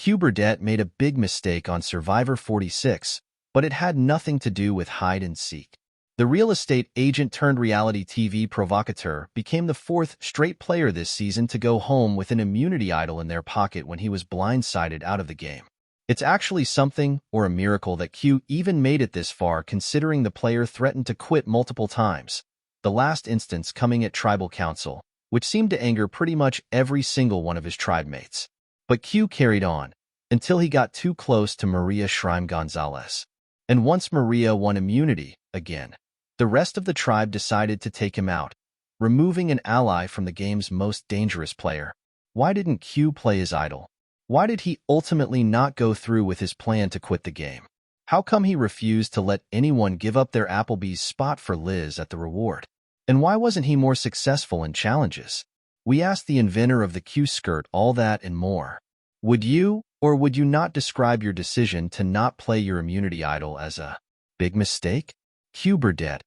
Q Burdette made a big mistake on Survivor 46, but it had nothing to do with hide and seek. The real estate agent turned reality TV provocateur became the fourth straight player this season to go home with an immunity idol in their pocket when he was blindsided out of the game. It's actually something, or a miracle, that Q even made it this far, considering the player threatened to quit multiple times, the last instance coming at Tribal Council, which seemed to anger pretty much every single one of his tribe mates. But Q carried on, until he got too close to Maria Shrime Gonzalez. And once Maria won immunity, again, the rest of the tribe decided to take him out, removing an ally from the game's most dangerous player. Why didn't Q play his idol? Why did he ultimately not go through with his plan to quit the game? How come he refused to let anyone give up their Applebee's spot for Liz at the reward? And why wasn't he more successful in challenges? We asked the inventor of the Q skirt all that and more. Would you, or would you not, describe your decision to not play your immunity idol as a big mistake? Q Burdette.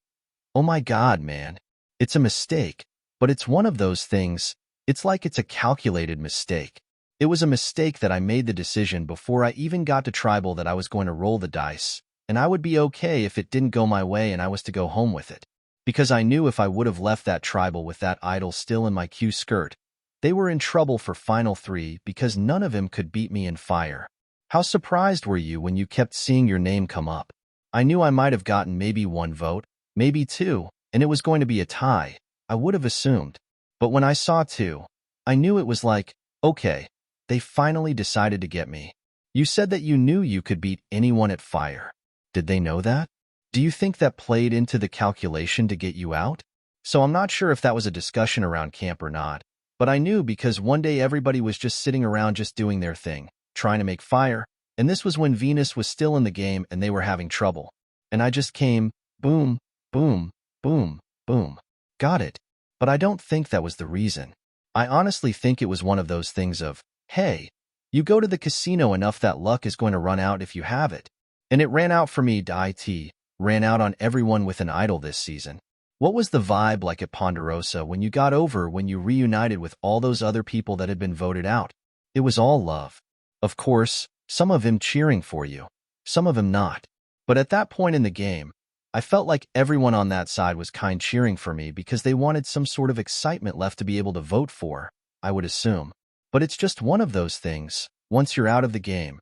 Oh my God, man. It's a mistake, but it's one of those things. It's like it's a calculated mistake. It was a mistake that I made the decision before I even got to Tribal that I was going to roll the dice, and I would be okay if it didn't go my way and I was to go home with it. Because I knew if I would have left that Tribal with that idol still in my Q skirt, they were in trouble for Final 3 because none of them could beat me in fire. How surprised were you when you kept seeing your name come up? I knew I might have gotten maybe 1 vote, maybe 2, and it was going to be a tie, I would have assumed. But when I saw 2, I knew it was like, okay, they finally decided to get me. You said that you knew you could beat anyone at fire. Did they know that? Do you think that played into the calculation to get you out? So I'm not sure if that was a discussion around camp or not, but I knew because one day everybody was just sitting around just doing their thing, trying to make fire, and this was when Venus was still in the game and they were having trouble. And I just came, boom, boom, boom, boom. Got it. But I don't think that was the reason. I honestly think it was one of those things of, hey, you go to the casino enough that luck is going to run out if you have it. And it ran out for me. It ran out on everyone with an idol this season. What was the vibe like at Ponderosa when you got over, when you reunited with all those other people that had been voted out? It was all love. Of course, some of them cheering for you, some of them not. But at that point in the game, I felt like everyone on that side was kind cheering for me because they wanted some sort of excitement left to be able to vote for, I would assume. But it's just one of those things. Once you're out of the game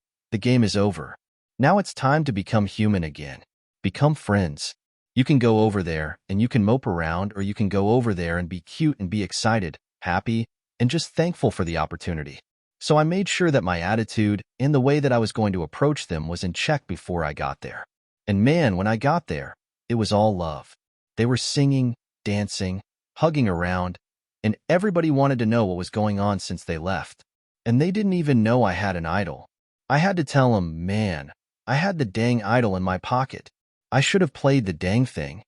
is over. Now it's time to become human again. Become friends. You can go over there and you can mope around, or you can go over there and be cute and be excited, happy, and just thankful for the opportunity. So I made sure that my attitude and the way that I was going to approach them was in check before I got there. And man, when I got there, it was all love. They were singing, dancing, hugging around, and everybody wanted to know what was going on since they left. And they didn't even know I had an idol. I had to tell them, man, I had the dang idol in my pocket. I should have played the dang thing.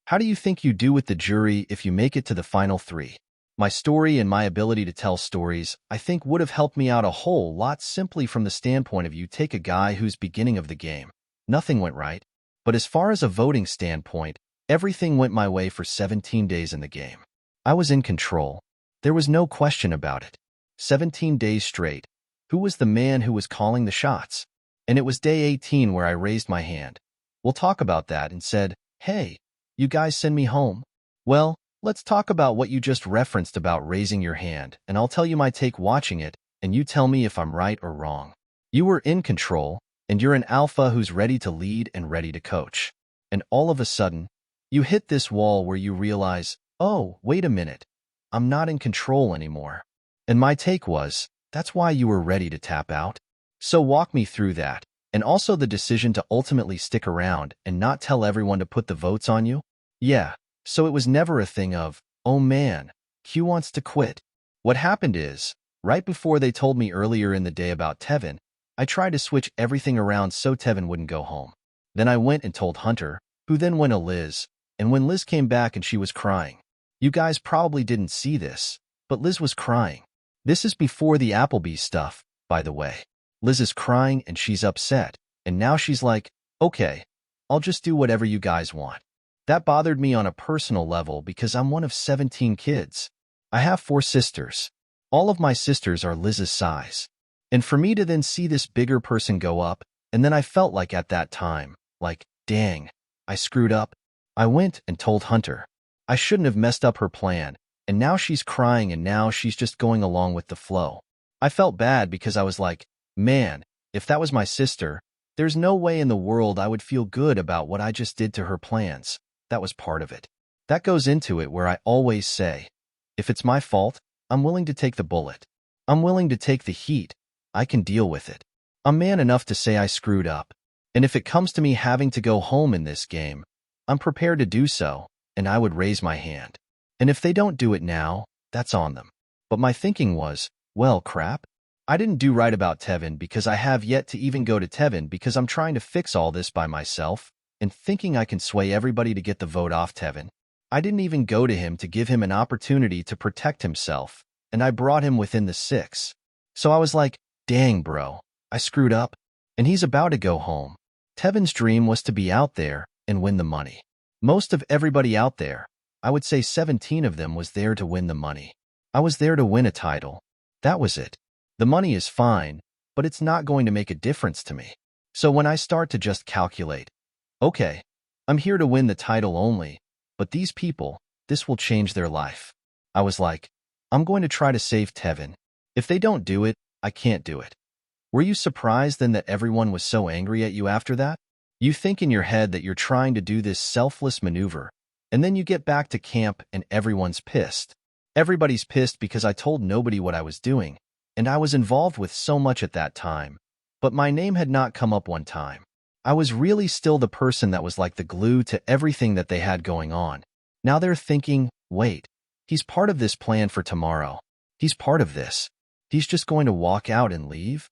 How do you think you do with the jury if you make it to the final 3? My story and my ability to tell stories, I think, would have helped me out a whole lot, simply from the standpoint of, you take a guy who's beginning of the game. Nothing went right. But as far as a voting standpoint, everything went my way for 17 days in the game. I was in control. There was no question about it. 17 days straight. Who was the man who was calling the shots? And it was day 18 where I raised my hand. We'll talk about that, and said, hey, you guys send me home? Well, let's talk about what you just referenced about raising your hand, and I'll tell you my take watching it, and you tell me if I'm right or wrong. You were in control, and you're an alpha who's ready to lead and ready to coach. And all of a sudden, you hit this wall where you realize, oh, wait a minute, I'm not in control anymore. And my take was, that's why you were ready to tap out. So walk me through that. And also the decision to ultimately stick around and not tell everyone to put the votes on you? Yeah, so it was never a thing of, oh man, Q wants to quit. What happened is, right before they told me earlier in the day about Tevin, I tried to switch everything around so Tevin wouldn't go home. Then I went and told Hunter, who then went to Liz, and when Liz came back and she was crying. You guys probably didn't see this, but Liz was crying. This is before the Applebee's stuff, by the way. Liz is crying and she's upset, and now she's like, okay, I'll just do whatever you guys want. That bothered me on a personal level because I'm one of 17 kids. I have 4 sisters. All of my sisters are Liz's size. And for me to then see this bigger person go up, and then I felt like at that time, like, dang, I screwed up. I went and told Hunter. I shouldn't have messed up her plan, and now she's crying and now she's just going along with the flow. I felt bad because I was like, man, if that was my sister, there's no way in the world I would feel good about what I just did to her plans. That was part of it. That goes into it where I always say, if it's my fault, I'm willing to take the bullet. I'm willing to take the heat. I can deal with it. I'm man enough to say I screwed up. And if it comes to me having to go home in this game, I'm prepared to do so, and I would raise my hand. And if they don't do it now, that's on them. But my thinking was, well, crap. I didn't do right about Tevin because I have yet to even go to Tevin because I'm trying to fix all this by myself and thinking I can sway everybody to get the vote off Tevin. I didn't even go to him to give him an opportunity to protect himself, and I brought him within the 6. So I was like, dang, bro, I screwed up. And he's about to go home. Tevin's dream was to be out there and win the money. Most of everybody out there, I would say 17 of them, was there to win the money. I was there to win a title. That was it. The money is fine, but it's not going to make a difference to me. So when I start to just calculate, okay, I'm here to win the title only, but these people, this will change their life. I was like, I'm going to try to save Tevin. If they don't do it, I can't do it. Were you surprised then that everyone was so angry at you after that? You think in your head that you're trying to do this selfless maneuver, and then you get back to camp and everyone's pissed. Everybody's pissed because I told nobody what I was doing, and I was involved with so much at that time, but my name had not come up one time. I was really still the person that was like the glue to everything that they had going on. Now they're thinking, wait, he's part of this plan for tomorrow. He's part of this. He's just going to walk out and leave?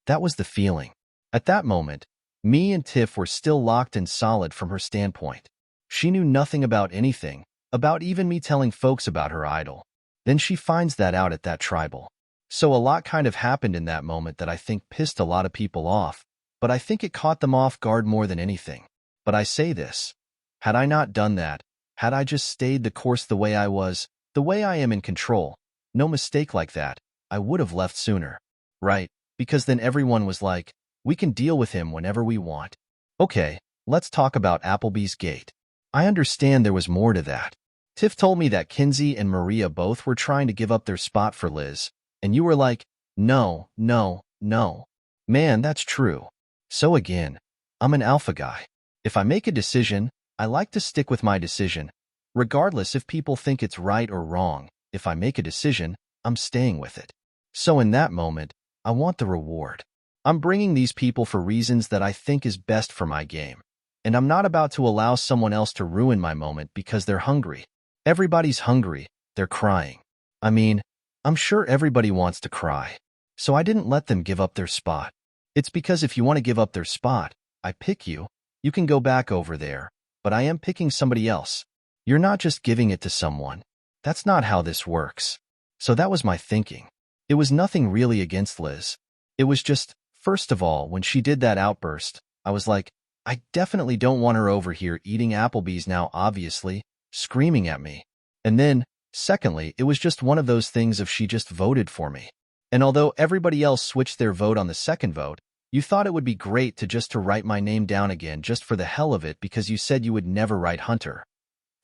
That was the feeling. At that moment, me and Tiff were still locked and solid from her standpoint. She knew nothing about anything, about even me telling folks about her idol. Then she finds that out at that tribal. So a lot kind of happened in that moment that I think pissed a lot of people off, but I think it caught them off guard more than anything. But I say this, had I not done that, had I just stayed the course the way I was, the way I am in control, no mistake like that, I would have left sooner. Right? Because then everyone was like, we can deal with him whenever we want. Okay, let's talk about Applebee's gate. I understand there was more to that. Tiff told me that Kinsey and Maria both were trying to give up their spot for Liz, and you were like, no, no, no. Man, that's true. So again, I'm an alpha guy. If I make a decision, I like to stick with my decision, regardless if people think it's right or wrong. If I make a decision, I'm staying with it. So in that moment, I want the reward. I'm bringing these people for reasons that I think is best for my game, and I'm not about to allow someone else to ruin my moment because they're hungry. Everybody's hungry. They're crying. I mean, I'm sure everybody wants to cry. So I didn't let them give up their spot. It's because if you want to give up their spot, I pick you. You can go back over there, but I am picking somebody else. You're not just giving it to someone. That's not how this works. So that was my thinking. It was nothing really against Liz. It was just, first of all, when she did that outburst, I was like, I definitely don't want her over here eating Applebee's now, obviously, screaming at me. And then, secondly, it was just one of those things of she just voted for me. And although everybody else switched their vote on the second vote, you thought it would be great to write my name down again just for the hell of it because you said you would never write Hunter.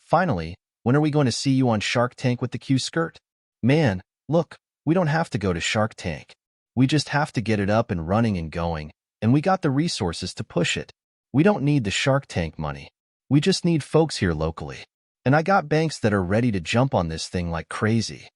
Finally, when are we going to see you on Shark Tank with the Q skirt? Man, look, we don't have to go to Shark Tank. We just have to get it up and running and going, and we got the resources to push it. We don't need the Shark Tank money. We just need folks here locally. And I got banks that are ready to jump on this thing like crazy.